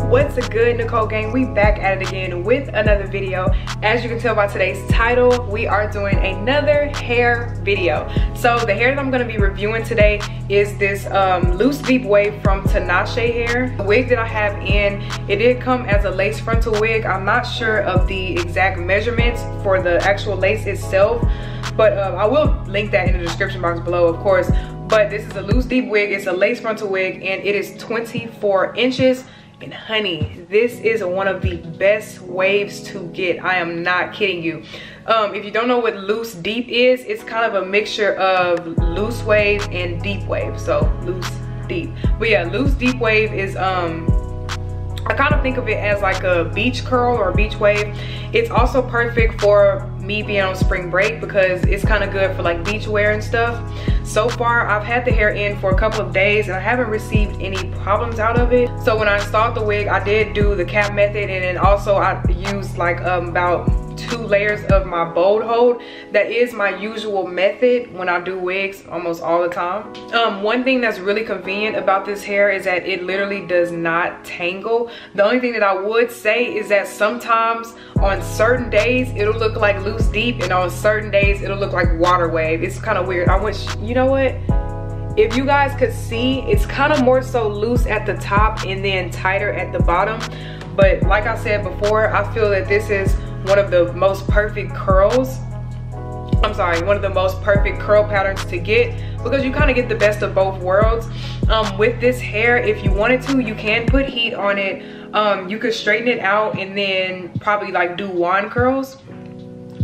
What's a good, Nicole gang? We back at it again with another video. As you can tell by today's title, we are doing another hair video. So the hair that I'm going to be reviewing today is this loose deep wave from Tinashe hair. The wig that I have in, it did come as a lace frontal wig. I'm not sure of the exact measurements for the actual lace itself, but I will link that in the description box below, of course. But this is a loose deep wig. It's a lace frontal wig and it is 24 inches. And honey, this is one of the best waves to get. I am not kidding you. If you don't know what loose deep is, it's kind of a mixture of loose wave and deep wave. So loose deep. But yeah, loose deep wave is I kind of think of it as like a beach curl or a beach wave. It's also perfect for me being on spring break because it's kind of good for like beach wear and stuff. So far, I've had the hair in for a couple of days and I haven't received any problems out of it. So when I installed the wig, I did do the cap method, and then also I used like about 2 layers of my bold hold. That is my usual method when I do wigs almost all the time. One thing that's really convenient about this hair is that it literally does not tangle. The only thing that I would say is that sometimes on certain days it'll look like loose deep, and on certain days it'll look like water wave. It's kind of weird. I wish, you know what, if you guys could see, it's kind of more so loose at the top and then tighter at the bottom. But like I said before, I feel that this is one of the most perfect curls. I'm sorry, one of the most perfect curl patterns to get, because you kind of get the best of both worlds. With this hair, if you wanted to, you can put heat on it. You could straighten it out and then probably like do wand curls.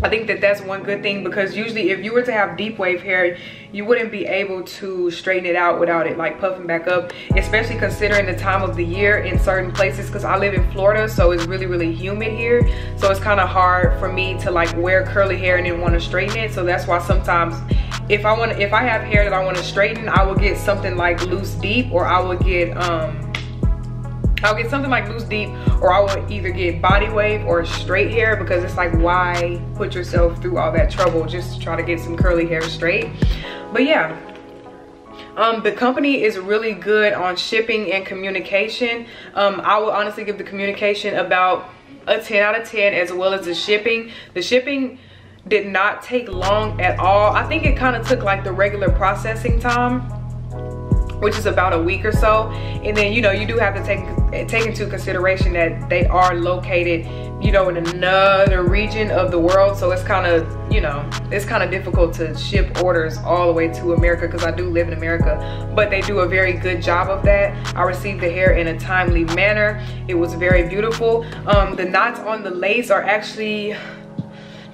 I think that that's one good thing, because usually if you were to have deep wave hair, you wouldn't be able to straighten it out without it like puffing back up, especially considering the time of the year in certain places, because I live in Florida, so it's really humid here. So it's kind of hard for me to like wear curly hair and then want to straighten it. So that's why sometimes if I have hair that I want to straighten, I will get something like loose deep, or I would get I'll get something like loose deep, or I would either get body wave or straight hair, because it's like, why put yourself through all that trouble just to try to get some curly hair straight? But yeah, the company is really good on shipping and communication. I will honestly give the communication about a 10 out of 10, as well as the shipping. The shipping did not take long at all. I think it kind of took like the regular processing time, which is about a week or so. And then, you know, you do have to take into consideration that they are located, you know, in another region of the world. So it's kind of, you know, it's kind of difficult to ship orders all the way to America, because I do live in America. But they do a very good job of that. I received the hair in a timely manner. It was very beautiful. The knots on the lace are actually,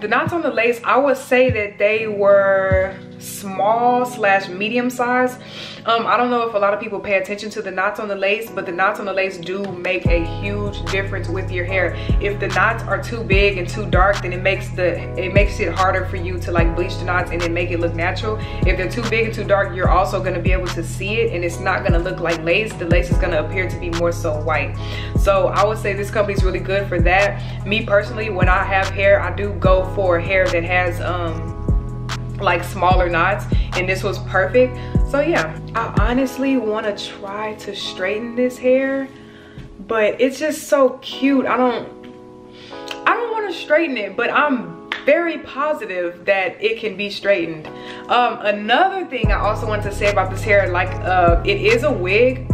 I would say that they were small/medium size. I don't know if a lot of people pay attention to the knots on the lace, but the knots on the lace do make a huge difference with your hair. If the knots are too big and too dark, then it makes it harder for you to like bleach the knots and then make it look natural. If they're too big and too dark, you're also going to be able to see it, and it's not going to look like lace. The lace is going to appear to be more so white. So I would say this company is really good for that. Me personally, when I have hair, I do go for hair that has like smaller knots, and this was perfect. So yeah, I honestly want to try to straighten this hair, but it's just so cute. I don't want to straighten it, but I'm very positive that it can be straightened. Another thing I also want to say about this hair, like it is a wig,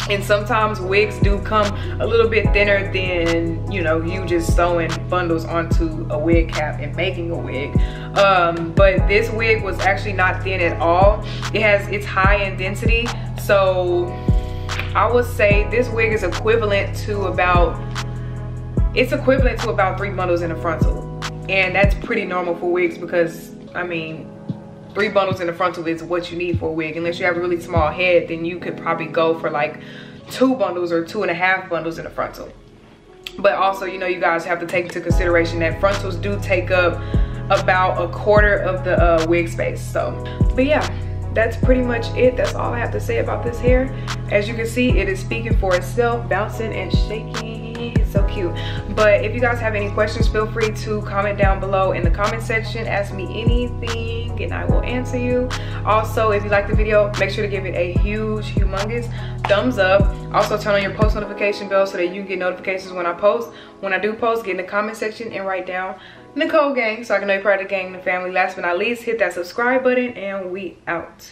and sometimes wigs do come a little bit thinner than, you know, you just sewing bundles onto a wig cap and making a wig. But this wig was actually not thin at all. It's high in density. So I would say this wig is equivalent to about 3 bundles in a frontal. And that's pretty normal for wigs, because I mean, 3 bundles in the frontal is what you need for a wig. Unless you have a really small head, then you could probably go for like 2 bundles or 2.5 bundles in the frontal. But also, you know, you guys have to take into consideration that frontals do take up about 1/4 of the wig space. So, but yeah, that's pretty much it. That's all I have to say about this hair. As you can see, it is speaking for itself, bouncing and shaking. It's so cute. But if you guys have any questions, feel free to comment down below in the comment section. Ask me anything and I will answer you. Also, if you like the video, make sure to give it a huge, humongous thumbs up. Also, turn on your post notification bell so that you can get notifications when I post. When I do post, get in the comment section and write down Nicole Gang so I can know you're part of the gang and the family. Last but not least, hit that subscribe button and we out.